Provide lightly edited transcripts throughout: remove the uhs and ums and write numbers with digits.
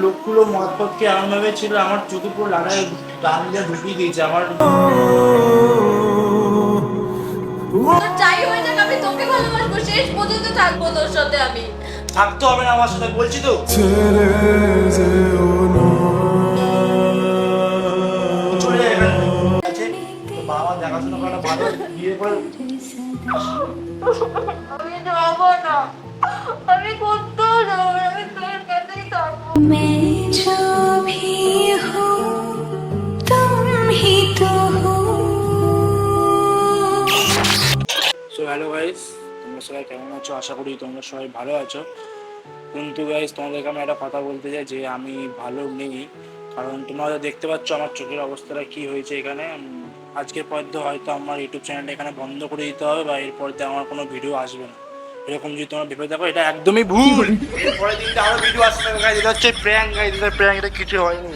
লোকগুলো মদ পথকে এমন ভাবে ছিল, আমার চোখে পুরো লাগায় গান দিয়ে ঢুকিয়ে দিয়েছে আমার। যাই হয়ে যাক, আমি তোকে ভালোবাসবো, শেষ পর্যন্ত থাকবো তোর সাথে আমি। থাকতে হবে না আমার সাথে, বলছি তো। চলে যায় এখান থেকে। বাবা দেখাশোনা করা ভালো, বিয়ে করে। আমি যাবো না, আমি কোথাও যাবো না, আমি তোর কাছেই থাকবো। मैं जो भी हूँ तुम ही तो हो। সো হ্যালো গাইস, তোমরা সবাই কেমন আছো? আশা করি তোমরা সবাই ভালো আছো। কিন্তু গাইস, তোমাদেরকে আমি একটা কথা বলতে চাই যে আমি ভালো নেই। কারণ তোমরা হয়তো দেখতে পাচ্ছ আমার চোখের অবস্থাটা কি হয়েছে এখানে। আজকের পর দিয়ে হয়তো আমার ইউটিউব চ্যানেলটা এখানে বন্ধ করে দিতে হবে, বা এরপর দিয়ে আমার কোনো ভিডিও আসবে না। এরকম যদি তোমরা ভেবে দেখো, এটা একদমই ভুল। এরপরের দিনটা আরো ভিডিও আসবে গাইস। এটা হচ্ছে প্র্যাঙ্ক গাইস, এটা প্র্যাঙ্ক, এটা কিছু হয়নি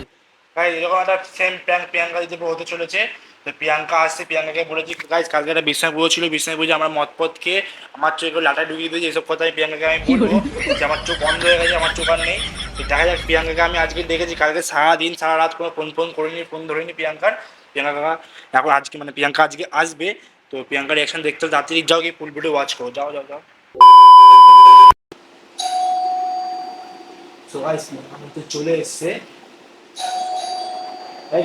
গাইস। এরকম একটা সেম প্র্যাঙ্ক প্রিয়াঙ্কা দিদি হতে চলেছে। তো প্রিয়াঙ্কা আসছে, প্রিয়াঙ্কাকে বলেছি গাইস, কালকে একটা বিছনাপুর ছিল, বিছনাপুর যে আমার মদপথ খেয়ে আমার চোখে লাটা ঢুকিয়ে দিয়েছে, এসব কথা আমি প্রিয়াঙ্কাকে আমি বলবো যে আমার চোখ বন্ধ হয়ে গেছে, আমার চোখ আর নেই। তো দেখা যাক, প্রিয়াঙ্কাকে আমি আজকে দেখেছি, কালকে সারাদিন সারা রাত কোনো ফোন করিনি, ফোন ধরিনি প্রিয়াঙ্কার। প্রিয়াঙ্কা এখন আজকে মানে প্রিয়াঙ্কা আজকে আসবে। তো প্রিয়াঙ্কার রিয়াকশন দেখতে তাড়াতাড়ি যাও, কি ফুল ভিডিও ওয়াচ করো, যাও যাও যাও। সো গাইস, আমি তো চলে এসেছে,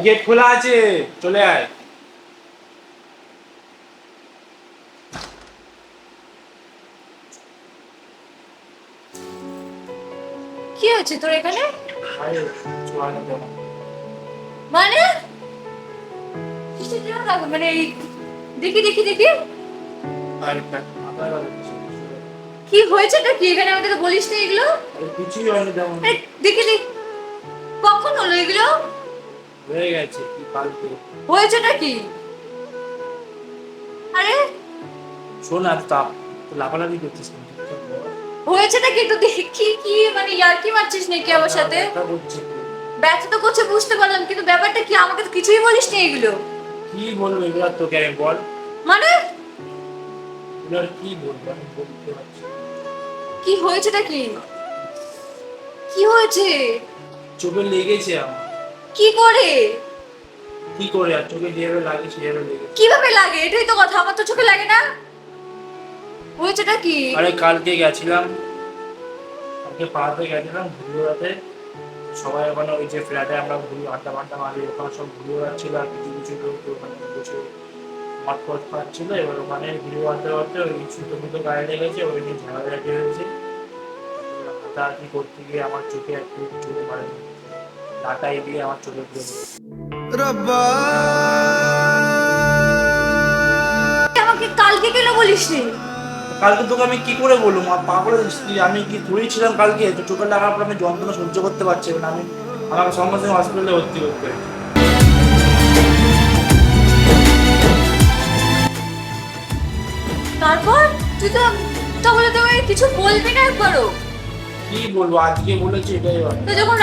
গেট খোলা আছে, চলে আয়। কি হচ্ছে তোর এখানে? আরে চলে আয়। মানে কিসের জন্য রাখো? মানে দেখি দেখি দেখি আরে কি হয়েছেটা কি এখানে? আমাকে তো বলিস না এগুলো। কিছুই হয়নি তেমন। দেখি দেখি, কখন হলো এগুলো? হয়ে গেছে কি কালকে। হয়েছেটা কি? আরে শোন, আর তাপ লাফালাফি করছিস কেন? হয়েছেটা কি একটু দেখি। কি মানে ইয়ার্কি মারছিস নাকি আমার সাথে? ব্যথা তো করছে বুঝতে পারলাম, কিন্তু ব্যাপারটা কি? আমাকে তো কিছুই বলিস না এগুলো। কি বলবো এগুলো তোকে, আমি বল। মানে এগুলো আর কি বলবো, আমি বলতে পারছি না। কি হয়েছেটা কি? কি হয়েছে? চোখে লেগেছে আমার। কি করে? কি করে আর চোখে যেভাবে লাগে সেভাবে লেগেছে। কিভাবে লাগে? এটাই তো কথা, আমার তো চোখে লাগে না। হয়েছেটা কি? আরে কালকে গেছিলাম, কালকে পাড়াতে গেছিলাম ঘুরে বেড়াতে। সবাই ওখানে ওই যে ফ্ল্যাটে আমরা ঘুরি আড্ডা ফাড্ডা মারি, ওখানে সব ঘুরে বেড়াচ্ছিল, আর কিছু কিছু লোক ওখানে বসে মদ ফদ খাচ্ছিল। এবার ওখানে ঘুরে বেড়াতে বেড়াতে ওই সুতো ফুতো গায়ে লেগেছে, ওই নিয়ে ঝাড়াঝাড়ি হয়েছে। হাতাহাতি করতে গিয়ে আমার চোখে একটু চোখে মারে, লাটাই দিয়ে আমার চোখে দিয়ে আমাকে কালকে কেন বলিসনি? কালকে তোকে আমি কি করে বলবো? পাগলের স্ত্রী, আমি কি ধরেছিলাম কালকে তো চোখে লাগার পর আমি যন্ত্রণা সহ্য করতে পারছি না, আমি আমাকে সঙ্গে সঙ্গে হসপিটালে ভর্তি করতে হয়েছে। তারপর তুই তো তাহলে তো কিছু বলবি না একবারও? কি বলবো, আজকে বলেছি এটাই হয়। তো যখন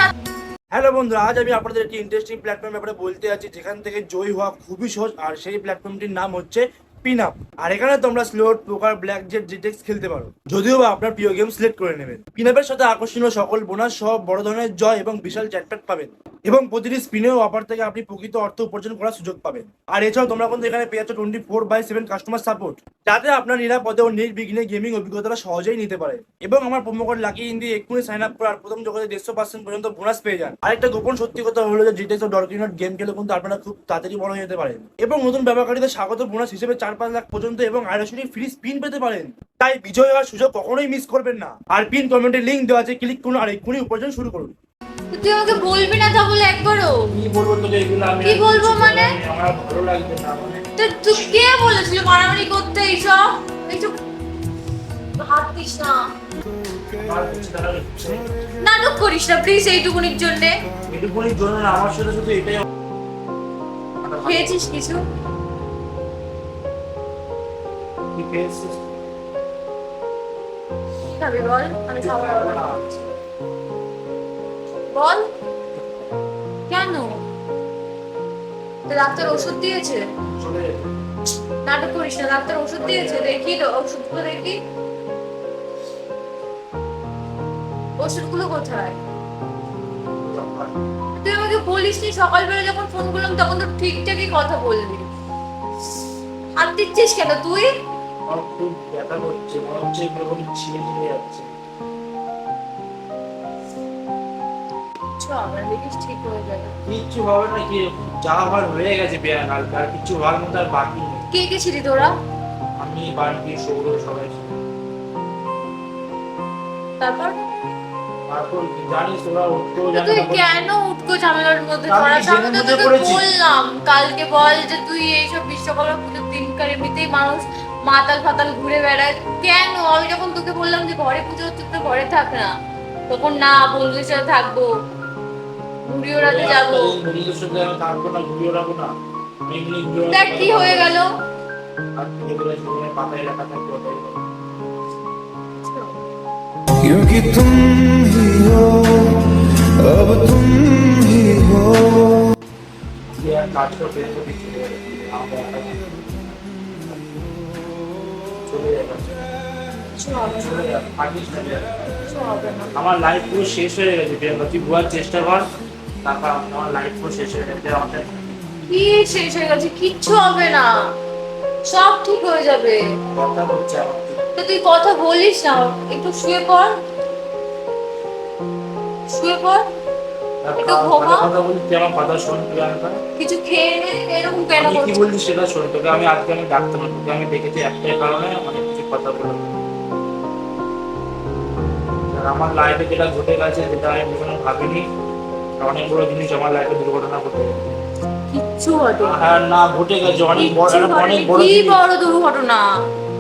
হ্যালো বন্ধুরা, আজ আমি আপনাদের একটি ইন্টারেস্টিং প্ল্যাটফর্ম ব্যাপারে বলতে যাচ্ছি, যেখান থেকে জয়ী হওয়া খুবই সহজ। আর সেই প্ল্যাটফর্মটির নাম হচ্ছে পিনআপ। আর এখানে তোমরা স্লোট, পোকার, ব্ল্যাক জেট, জিটেক্স খেলতে পারো, যদিও বা আপনার প্রিয় গেম সিলেক্ট করে নেবেন। পিনআপের সাথে আকর্ষণীয় সকল বোনাস সহ বড় ধরনের জয় এবং বিশাল জ্যাকপট পাবেন, এবং প্রতিটি স্পিনেও অফার থেকে আপনি প্রকৃত অর্থ উপার্জন করার সুযোগ পাবেন। আর এছাড়াও তোমরা কিন্তু এখানে পেয়ে যাচ্ছ 24/7 কাস্টমার সাপোর্ট, যাতে আপনার নিরাপদে ও নির্বিঘ্নে গেমিং অভিজ্ঞতাটা সহজেই নিতে পারে। এবং আমার প্রোমো কোড লাকি ইন দিয়ে এক্ষুনি সাইন আপ করার প্রথম জগতে 150% পর্যন্ত বোনাস পেয়ে যান। আরেকটা গোপন সত্যি কথা হলো যে জিটেক্স ও ডরকিনট গেম খেলে কিন্তু আপনারা খুব তাড়াতাড়ি বড় হয়ে যেতে পারেন, এবং নতুন ব্যবহারকারীদের স্বাগত বোনাস হিসেবে 4-5 লাখ পর্যন্ত এবং আড়াইশোটি ফ্রি স্পিন পেতে পারেন। তাই বিজয় হওয়ার সুযোগ কখনোই মিস করবেন না। আর পিন কমেন্টে লিংক দেওয়া আছে, ক্লিক করুন আর এক্ষুনি উপার্জন শুরু করুন। তুই আমাকে বলবি না তাহলে একবারও? কি বলবো তোকে এগুলো? আমি কি বলবো মানে? আমার ভালো লাগবে না মানে। তো তুই কে বলেছিল মারামারি করতে? এইসব এইসব হাত দিস না, আমার কিছু টাকা দিচ্ছে। নাটক করিস না প্লিজ এইটুকুনির জন্যে। এটুকুনির জন্য না, আমার সাথে শুধু এটাই। খেয়েছিস কিছু? কি পেয়েছিস? কি খাবি বল? আমি খাবো না। বল কেন? তো ডাক্তার ওষুধ দিয়েছে? চলে যেতে। নাটক করিস না, ডাক্তার ওষুধ দিয়েছে, দেখি তো ওষুধগুলো দেখি। ওষুধগুলো কোথায়? তুই আমাকে বলিসনি, সকালবেলা যখন ফোন করলাম তখন তো ঠিকঠাকই কথা বললি। হাত দিচ্ছিস কেন তুই? আমার খুব ব্যথা করছে, মনে হচ্ছে এরকম ছিঁড়ে ছিঁড়ে যাচ্ছে। আমার দেখিস ঠিক হয়ে যাবে। কিচ্ছু হবে না, কি যা হওয়ার হয়ে গেছে বিয়ান, আর কিছু হওয়ার মতো আর বাকি নেই। কে কে ছিলি তোরা? আমি বাড়ি সৌর সবাই ছিল। তারপর তারপর জানিস তোরা উঠতেও জানে তুই না কেন উঠকো ঝামেলার মধ্যে আমি জড়াস? আমি তো জেনে বুঝে তোকে করেছি। বললাম কালকে, বল যে তুই এইসব বিশ্বকর্মা পুজোর দিনকার এমনিতেই মানুষ মাতাল ফাতাল ঘুরে বেড়ায় কেন? আমি যখন তোকে বললাম যে ঘরে পুজো হচ্ছে তো ঘরে থাক না, তখন না বন্ধুদের সাথে থাকবো, ঘুরি ওড়াতে যাবো। বন্ধুদের সাথে আমি থাকবো না, ঘুরিয়ে ওড়াবো না। এমনি ঘুরিয়ে দেখ কি হয়ে গেল। আর যেগুলো জীবনে পাতায় লেখা থাকে ওটাই হবে। क्योंकि तुम ही हो, अब तुम ही हो। যে আর কাজ করতে যদি চলে যাবে, আমরা চলে যাবে, কিছু হবে না, চলে যাবে, থাকিস না বিয়ান। কিছু হবে না। আমার লাইফ পুরো শেষ হয়ে গেছে প্রিয়াঙ্কা, তুই বোঝার চেষ্টা কর। তারপর আমার লাইফ পুরো শেষ হয়ে গেছে আমাদের। কি শেষ হয়ে গেছে? কিচ্ছু হবে না, সব ঠিক হয়ে যাবে। কথা হচ্ছে আমার তো তুই কথা বলিস না, একটু শুয়ে পড়, শুয়ে পড়, একটু ঘুমা। কথা বলি, তুই আমার কথা শোন প্রিয়াঙ্কা। কিছু খেয়ে নে, এরকম কেন আমি কি করছিস? বলছি সেটা শোন, তোকে আমি আজকে আমি ডাক্তার, তোকে আমি দেখেছি একটাই কারণে, অনেক কিছু কথা বলে। আর আমার লাইফে যেটা ঘটে গেছে, যেটা আমি কখনো ভাবিনি, অনেক বড় জিনিস আমার লাইফে দুর্ঘটনা ঘটে গেছে। কিচ্ছু ঘটে হ্যাঁ না, ঘটে গেছে অনেক বড়, কিচ্ছু অনেক ঘটেনি। বড় কি জিনিস। বড় দুর্ঘটনা?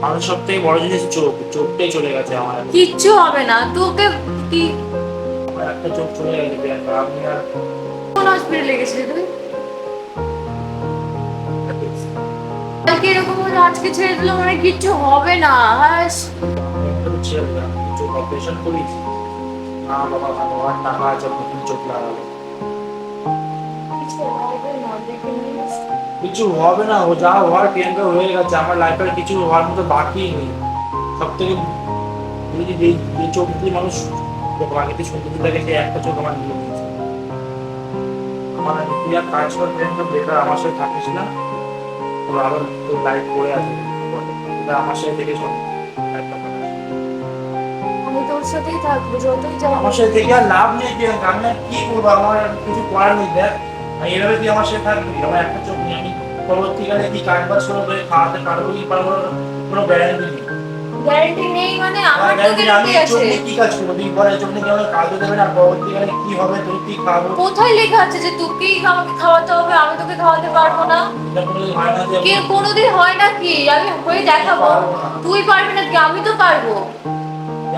মানুষ সব থেকে বড় জিনিস চোখ, চোখটাই চলে গেছে আমার। কিচ্ছু হবে না তোকে। কি আমার একটা চোখ চলে গেছে প্রিয়াঙ্কা, আমি আর কোন হসপিটালে লেগেছিলি তুই? কালকে এরকম হলো, আজকে ছেড়ে দিলাম, মানে কিচ্ছু হবে না। হাস, একদম ছেড়ে দিলাম, চোখ অপারেশন করিয়েছি। মা বাবা ভালো, আর টাকা আছে নতুন চোখ লাগাবো। কিছু হবে না, দেখে নিস। কিছু হবে না, ও যা হওয়ার প্রিয়াঙ্কা হয়ে গেছে, আমার লাইফের কিছু হওয়ার মতো বাকি নেই। সব থেকে যদি যে চোখ দিয়ে মানুষ বাকিতে সুন্দর লাগে, সেই একটা চোখ আমার নিয়ে নিয়েছে। আমার তুই আর কাজ কর প্রিয়াঙ্কা, বেকার আমার সাথে থাকিস না। তোর আবার তোর লাইফ পড়ে আছে, তোরা আমার সাথে থেকে শোন। আমি তোর সাথেই থাকবো যতই যাবো। আমার সাথে থেকে আর লাভ নেই প্রিয়াঙ্কা, আমি আর কি করবো, আমার আর কিছু করার নেই। দেখ আমি এভাবে তুই আমার সাথে থাকবি, আমার একটা চোখ নেই, আমি পরবর্তীকালে কি কাজ বাজ করে খাওয়াতে পারবো কি পারবো না, কোনো গ্যারান্টি নেই। গ্যারান্টি নেই মানে? আমার তো গ্যারান্টি আমি গ্যারান্টি চোখ আছে। নিয়ে কি কাজ করবো, তুই পরে চোখ নিয়ে আমার কাজও দেবে না, পরবর্তীকালে কি হবে, তুই কি খাবো, কোথায় লেখা আছে যে তোকেই আমাকে খাওয়াতে হবে, আমি তোকে খাওয়াতে পারবো না? এটা কোনোদিন হয় না যে কে কোনোদিন হয় না কি? আমি হয়ে দেখাবো। পারবো না। তুই পারবি না কি? আমি তো পারবো।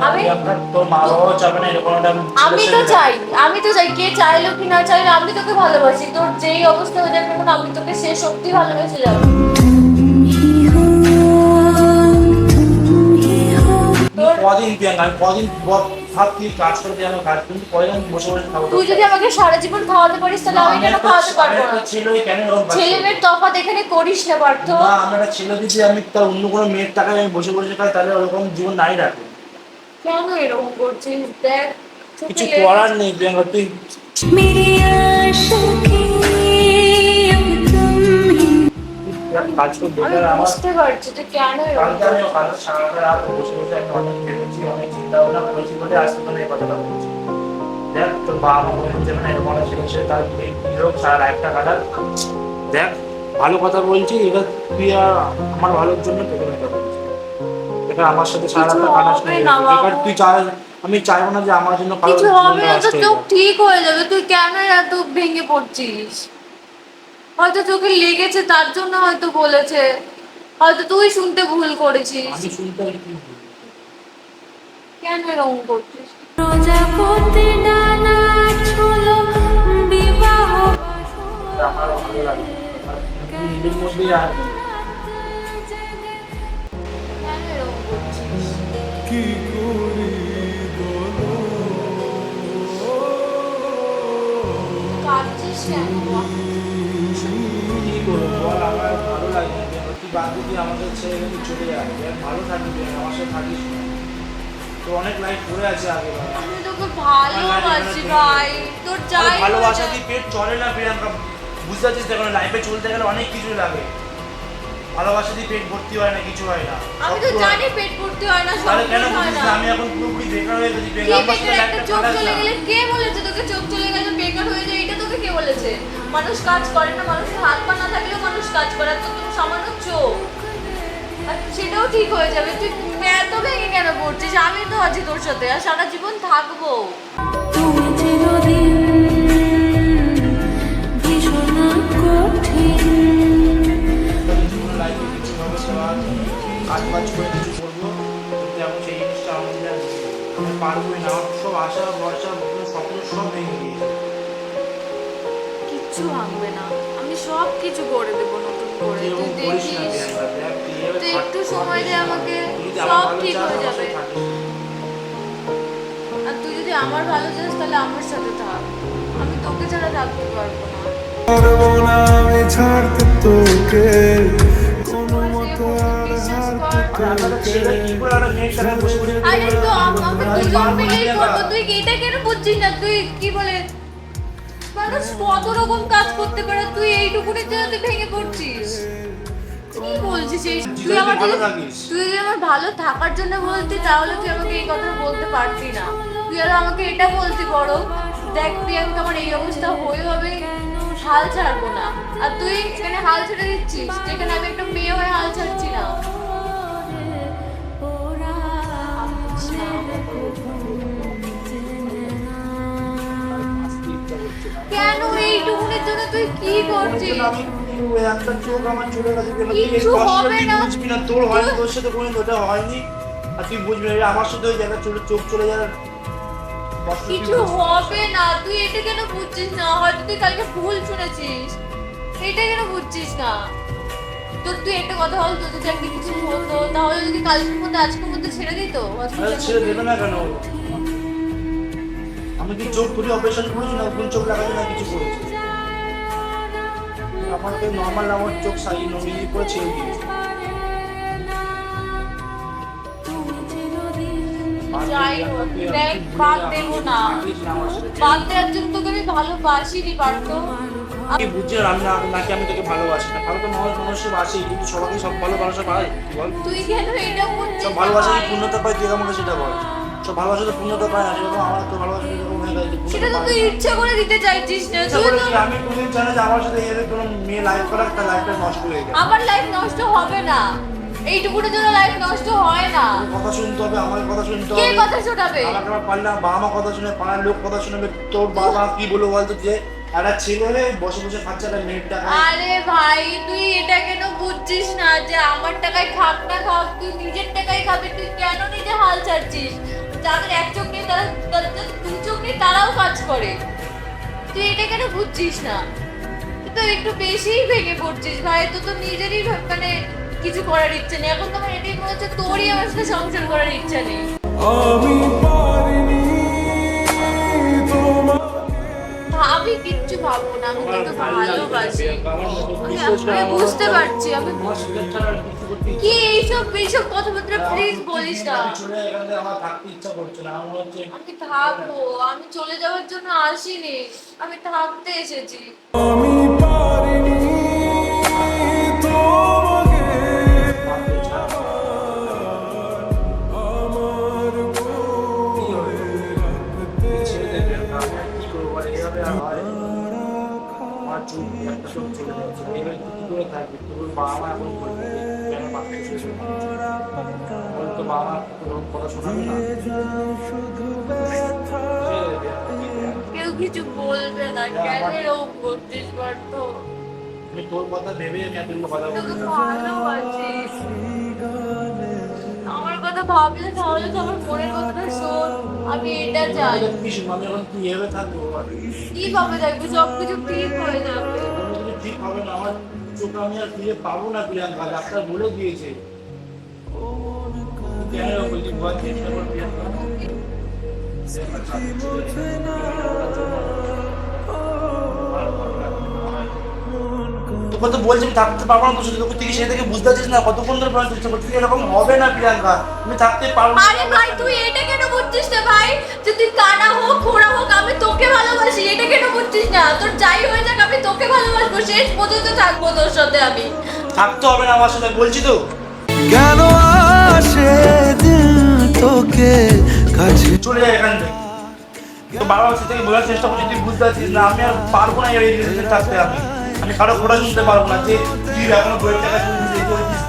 আমি- তোর মা বাবাও চাবে না এরকম একটা আমি তো চাই, আমি তো চাই। কে চাইলো কি না চাইলো, আমি তোকে ভালোবাসি। তোর যেই অবস্থা হয়ে যাবে না, আমি তোকে সে সত্যি ভালোবেসে যাবো। কদিন প্রিয়াঙ্কা, আমি কদিন ভাবছি কাজ করে দিয়ে আমার কাজ, কিন্তু কদিন আমি বসে বসে খাবো। তুই যদি আমাকে সারা জীবন খাওয়াতে পারিস তাহলে আমি কেন খাওয়াতে পারবো না? ছেলে কেন এরকম পাচ্ছে? ছেলে মেয়ের তফাৎ এখানে করিস না পার্থ। না, আমি একটা ছেলে যদি আমি তার অন্য কোনো মেয়ের টাকায় আমি বসে বসে খাই, তাহলে ওরকম জীবন নাই রাখে। কেন এরকম করছিস? দেখ চোখে কিছু লেগে করার নেই প্রিয়াঙ্কা, তুই मेरी आशिकी अब तुम ही। এক কাজ কর, আমি বেকার আমার বুঝতে পারছি যে কেন এরকম কালকে আমি কালকে সারাটা রাত বসে বসে আমি অনেক ভেবেছি, অনেক চিন্তা ভাবনা করেছি বলে আজকে তোর এই কথাটা বলছি। দেখ তোর বাবা মা বলেছে মানে এরকম একটা ছেলে সে তার হোক সারা লাইফটা কাটাক। দেখ ভালো কথা বলছি, এটা তুই আর আমার ভালোর জন্য তোকে এটা বলছি। এটা আমার সাথে সারা কিছু রাতটা কাটাস হবে না, না বাবা। বেকার তুই চাই, আমি চাইবো না যে আমার জন্য কারোর কিছু হবে জীবনটা না, নষ্ট তো হয়ে চোখ যাক। ঠিক হয়ে যাবে। তুই কেন এত ভেঙে পড়ছিস? হয়তো চোখে লেগেছে তার জন্য হয়তো বলেছে, হয়তো তুই শুনতে ভুল করেছিস। আমি শুনতে আর কি বলবো? কেন এরকম করছিস? প্রজাপতি ডানা ঝুলো বিবাহ এটা আমার ভালো লাগে, আর তুই নিজের মধ্যেই আর কেন এরকম করছিস? কাঁদছিস কেন? কি করবো বল, আমার ভালো লাগে না। তুই বাদ দিয়ে আমাদের ছেড়ে কিন্তু চলে যাবি, আর ভালো থাকবি, আমার সাথে থাকিস না। তো অনেক লাইফ পড়ে আছে আগে ভাই। আমি তোকে ভালোবাসি ভাই, তোর যাই হয়ে ভালোবাসা যাক। দিয়ে পেট চলে না প্রিয়াঙ্কা, বুঝতে পারছিস দেখো লাইফে চলতে গেলে অনেক কিছু লাগে, ভালোবাসা দিয়ে পেট ভর্তি হয় না, কিছু হয় না। আমি তো সব জানি পেট ভর্তি হয় না, সব তাহলে কেন হয় বুঝিস না। না আমি এখন পুরোপুরি বেকার হয়ে গেছি কি প্রিয়াঙ্কা, আমার সাথে বেকার? একটা লাইফটা চোখ কাটাস চলে না। গেলে কে বলেছে তোকে চোখ চলে গেলে বেকার হয়ে যায়? এটা তোকে কে বলেছে? মানুষ কাজ করে না, মানুষের হাত পা না থাকলেও মানুষ কাজ করে, আর তোর সামান্য চোখ, আর সেটাও ঠিক হয়ে যাবে। তুই এত ভেঙে কেন পড়ছিস? আমি তো আছি তোর সাথে, আর সারা জীবন থাকবো। তুমি চিরদিন ভীষণ কঠিন। জীবনের লাইফে কিছু হবে সবার কাজ বাজ করে কিছু করবো, কিন্তু এখন সেই জিনিসটা আমাদের আর নেই। আমি পারবোই না, আমার সব আশা ভরসা স্বপ্ন সব ভেঙে গিয়েছে। কিচ্ছু ভাঙবে না, আমি সব কিছু করে দেবো নতুন করে। তুই এরকম করিস না দেখিস, প্রিয়াঙ্কা, দেখ তুই এভাবে তুই একটু থাকিস সময় দে না। আমাকে, তুই যদি আমার সব ভালো ঠিক চাস, হয়ে আমার যাবে। সাথে থাকিস। আর তুই যদি আমার ভালো চাস তাহলে আমার সাথে থাক, আমি তোকে ছাড়া থাকতে পারবো না। পারবো না আমি ছাড়তে তোকে, কোনো মতে আর বিশ্বাস হারতে কর। আপনাদের ছেলে কি করে একটা মেয়ের সাথে বসে বসে আরে তো আমরা আমি দুজন পারবো না মিলেই প্রিয়াঙ্কা। করবো, তুই এটা কেন বুঝছিস না? তুই কি বলে মানুষ কত রকম কাজ করতে পারে, তুই এইটুকুনির জন্য তুই ভেঙে পড়ছিস? কি বলছিস এই? তুই আমার ভালো যদি- থাকিস। তুই যদি আমার ভালো থাকার জন্য বলতি তাহলে তুই আমাকে এই কথা বলতে পারতি না। তুই আরো আমাকে এটা বলতি বড়, দেখ প্রিয়াঙ্কা আমার এই অবস্থা হয়ে হবে, হাল ছাড়বো না। আর তুই এখানে হাল ছেড়ে দিচ্ছিস, যেখানে আমি একটা মেয়ে হয়ে হাল ছাড়ছি না। কেন এইটুকুনির জন্য তুই কি করছিস? আমি একটা চোখ আমার চলে গেছে, তুই এই কিচ্ছু কষ্টটা হবে তুই না। বুঝবি না, তোর হয়নি, তোর সাথে কোনোদিন ওটা হয়নি, আর তুই বুঝবি না, এটা আমার সাথে ওই জায়গা চোখ চলে যাওয়ার কষ্ট তুই কিছু বুঝবি। হবে না, তুই এটা কেন বুঝছিস না? হয়তো তুই কালকে ভুল শুনেছিস, এটা কেন বুঝছিস না? তোর তুই একটা কথা বল, তোর যদি একটা কিছু হতো তাহলে যদি কালকের মধ্যে আজকের মধ্যে ছেড়ে দিত আরে ছেড়ে দেবে না কেন? আমি কি চোখ তুলি অপারেশন করেছি না কোন চোখ লাগাচ্ছি না কিছু করেছি? আমাকে নর্মাল আমার চোখ সাইড নমিয়ে করে ছেড়ে দিয়েছে। যাই হোক, দেখ বাদ দেবো না, বাদ দেওয়ার জন্য তোকে আমি ভালোবাসিনি পারত। আমি বুঝছি না, আমি নাকি আমি তোকে ভালোবাসি না, ভালো তো মানুষের বাসি, কিন্তু সবাইকে সব ভালোবাসা পায় বল? তুই কেন এটা করছিস? সব ভালোবাসা কি পূর্ণতা পায়? তুই আমাকে সেটা বল। সব ভালোবাসা তো পূর্ণতা পায় না, সেরকম আমার তো ভালোবাসা এরকম হয়ে গেছে, সেটা তো পূর্ণতা তুই পায় না। ইচ্ছা করে দিতে চাইছিস না। ইচ্ছা তুই করে তো কি? আমি কোনদিন চাই না যে আমার সাথে এর কোনো মেয়ে লাইফ করাক, তার লাইফটা নষ্ট হয়ে গেছে। আমার লাইফ নষ্ট হবে না, এইটুকুনের জন্য লাইফ নষ্ট হয় না। কথা শুনতে হবে, আমার কথা শুনতে কে হবে। কথা শোনাবে? আমাকে আমার পারলে বাবা মা কথা শুনে, পাড়ার লোক কথা শুনবে। তোর বাবা কি বলবো বলতো, যে একটা ছেলে হয়ে বসে বসে খাচ্ছে একটা মেয়ের টাকা। আরে ভাই তুই এটা কেন বুঝছিস না যে আমার টাকায় খাক না খাক, তুই নিজের টাকায় খাবি, তুই কেন নিজে হাল ছাড়ছিস? যাদের এক চোখ নেই তারা, যাদের দু চোখ নেই তারাও কাজ করে, তুই এটা কেন বুঝছিস না? তুই তো একটু বেশিই ভেঙে পড়ছিস ভাই, তো তো নিজেরই মানে কিছু করার ইচ্ছে নেই। এখন তোমার এটাই মনে হচ্ছে তোরই আমার সাথে সংসার করার ইচ্ছা নেই। আমি পারিনি তোমার। আমি কিচ্ছু ভাববো না, আমি তোকে ভালোবাসি। আমি বুঝতে পারছি, আমি আমার সুযোগ ছাড়া আর কিছু করতে ইচ্ছে কি এইসব কথাবার্তা প্লিজ বলিস না। আমি চলে যাই, এখান থেকে আমার থাকতে ইচ্ছা করছে না, আমার হচ্ছে আমি থাকবো, আমি চলে যাওয়ার জন্য আসিনি, আমি থাকতে এসেছি। আমি পারিনি তোমাকে থাকতে ছাড়া আমার কি হবে? ছেড়ে দেবে না, আমি কি করবো বল? এভাবে আর হয়? আমার চোখ একটা চোখ চলে যাচ্ছে, এবার তুই কি করে থাকবি? তোর বাবা মা এখন বলবে যে কেন বাচ্চা ছেড়ে বল, তো বাবা মা তোর কথা শোনাবে না? ছেড়ে দেবে আর কি করবো? কেউ কিছু বলবে না, কেন এরকম করছিস পার্থ? আমি তোর কথা ভেবে আমি এতগুলো কথা তোকে বলছি। ভালোবাসি, আমার কথা ভাবলে তাহলে তো আমার মনের কথাটা শোন। আমি এটা চাই, কি শুনবো? আমি এখন কি এভাবে থাকবো? কিভাবে থাকবি, সবকিছু ঠিক হয়ে যাবে। কোনো কিছু ঠিক হবে না, আমার চোখ আমি আর ফিরে পাবো না প্রিয়াঙ্কা, ডাক্তার বলে দিয়েছে। কেন বলছি বল, চেষ্টা কর প্রিয়াঙ্কা। তোকে তোকে তো বলছি আমি থাকতে পারবো না তোর সাথে, তোকে তুই সে থেকে বুঝতে পারছিস না কতক্ষণ ধরে বলার চেষ্টা করছিস এরকম হবে না প্রিয়াঙ্কা, আমি থাকতে পারবো না। আরে ভাই তুই এটা কেন বুঝছিস না ভাই, যে তুই কানা হোক খোড়া হোক আমি তোকে ভালোবাসি, এটা কেন বুঝছিস না? তোর যাই হয়ে যাক আমি তোকে ভালোবাসবো, শেষ পর্যন্ত থাকবো তোর সাথে আমি। থাকতে হবে না আমার সাথে বলছি তো। কেন আসে দিল তোকে কাছে চলে যায় এখান থেকে, তো বাবার কাছ থেকে বোঝার চেষ্টা করছি তুই বুঝতে পারছিস না, আমি আর পারবো না এই রিলেশনে থাকতে। আমি কারো খোঁড়া শুনতে পারবো না যে তুই এখনো বইয়ের টাকা শুনছিস এই করেছিস,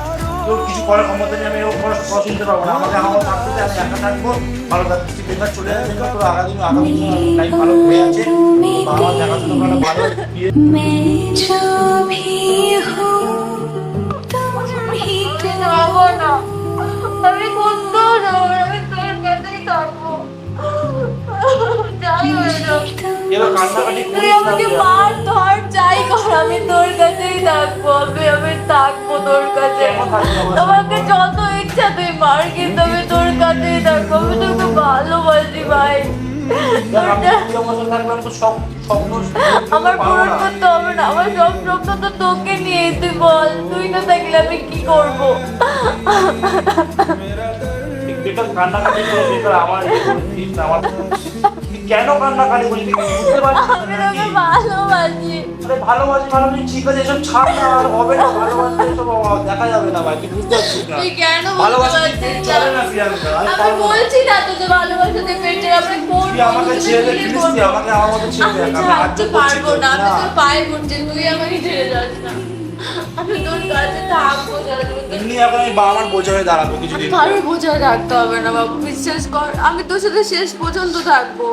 তোর কিছু করার ক্ষমতা নেই, আমি এরকম কথা শুনতে পারবো না। আমাকে আমার থাকতে দে, আমি একা থাকবো, ভালো থাকবি, তুই বেকার চলে যাবে, তোর আগামী লাইফ ভালো হয়ে আছে, বাবা দেখাশোনা করে ভালো বিয়ে। मैं जो भी हूँ तुम ही तो যাবো না, আমি কোথাও যাবো না, আমি তোর কাছেই থাকবো, যাই হয়ে যাক। এবার কান্নাকাটি তুই করিস না আমাকে প্রিয়া। মার ধর যাই কর, আমি তোর কাছেই থাকবো, আমি থাকবো তোর কাছে। কেমন থাকবি আমার? তোমাকে যত ইচ্ছা তুই মার, কিন্তু আমি তোর কাছেই থাকবো, আমি তোকে ভালোবাসি ভাই। দেখ, আমি তুই আমার সাথে থাকলে আমি তো সব স্বপ্ন আমার পাবো পূরণ না। করতে হবে না, আমার সব স্বপ্ন তো তোকে নিয়ে, তুই বল তুই না থাকলে আমি কি করবো? বেকার কান্নাকাটি করে বেকার আমার ইয়ে করছিস না, আমার তুই কেন কান্নাকাটি করছিস তুই বুঝতে পারছিস আমি না তোকে নাকি? ভালোবাসি। আরে ভালোবাসি ঠিক আছে, এসব ছাড় না, আর হবে না, ভালোবাসা এসব দেখা যাবে না ভাই, তুই বুঝতে পারছিস না। তুই কেন ভালোবাসা বুঝতে পারছিস চলে না? না প্রিয়াঙ্কা, আমি আমি পারবো না। বলছি না তোকে ভালোবাসাতে পেটে, আমি তুই আমাকে ছেড়ে দে প্লিজ, তুই আমাকে আমার মতো ছেড়ে দে, আমি হাত ছাড়তে জোড় করছি পারবো তোর, না, আমি না। তোর পায়ে পড়ছি, তুই আমাকে ছেড়ে যাস না, আমি তোর কাছে থাকবো। এমনি এখন আমি বাবা আমার বোঝা হয়ে দাঁড়াবো কিছুদিন পর। কারোর বোঝায় রাখতে হবে না বাবু, বিশ্বাস কর, আমি তোর সাথে শেষ পর্যন্ত থাকবো।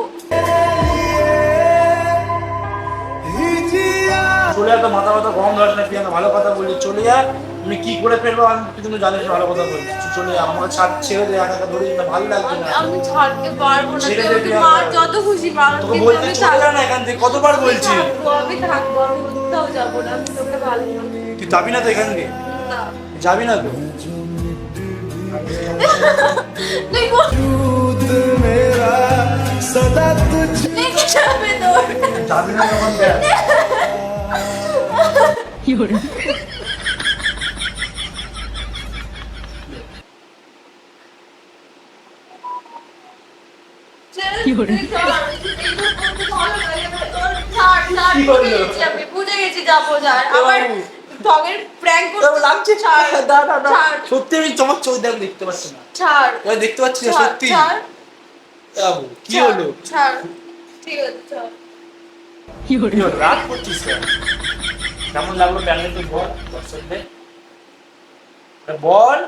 চলে যা, তো মাথা মাথা গরম ধরে না প্রিয়াঙ্কা, ভালো কথা বললি, চলে যা, আমি কি করে ফেলবো আমি তুই কিন্তু জানিস ভালো কথা বলছিস, তুই চলে যা, আমাকে ছেড়ে দে, একা একা ধরে না, ভালো লাগছে না। আমি ছাড়তে পারবো না, ছেড়ে তুই দে আমাকে প্রিয়াঙ্কা। মার, যত খুশি মার, তোকে কিন্তু বলতে আমি চলে যা থাকবো। না এখান থেকে, কতবার বলছি। আমি থাকবো, আমি কোথাও যাবো না, আমি তোকে ভালোবাসি। তুই যাবি না তো এখান থেকে, না। যাবি না তো? তুই কোন मेरा सदा तुझ দেখে যাবে তোর। যাবি না তখন দেখ। কি করলো? আমি বুঝে গেছি যাবো, যার আবার ঠগের প্র্যাঙ্ক তোর লাগছে? ছাড়, দাঁড়া, দাঁড়া। ছাড়। সত্যি আমি তোমার চোখ দেখ দেখতে পাচ্ছি না, ছাড়, এবার দেখতে পাচ্ছি না ছাড়, সত্যি। ছাড়, বাবু কি ছাড়, হলো? ছাড়, ঠিক আছে ছাড়। কি হলো? রাগ করছিস কেন? কেমন লাগলো ব্যাঙ্গে তুই বল দর্শকদের, বল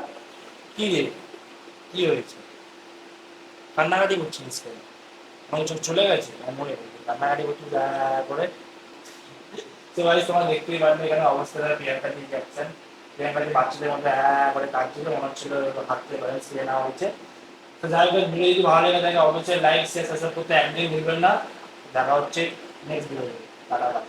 কি রে, কি হয়েছে? কান্নাকাটি করছিস কেন? আমার চোখ চলে গেছে, আমার মনে হয়েছে কান্নাকাটি করছিস করে। তো ভাই তোমার দেখতেই পারবে এখানে অবস্থাটা, প্রিয়াঙ্কা দিয়ে যাচ্ছেন, প্রিয়াঙ্কা দিয়ে বাচ্চাদের মধ্যে করে কাঁদছিল, মনে হচ্ছিল হাত থেকে ব্যালেন্স দিয়ে নেওয়া হয়েছে। তো যাই হোক, ভিডিও যদি ভালো লেগে থাকে অবশ্যই লাইক শেয়ার সাবস্ক্রাইব করতে একদিন ভুলবেন না। দেখা হচ্ছে নেক্সট ভিডিও, টাটা।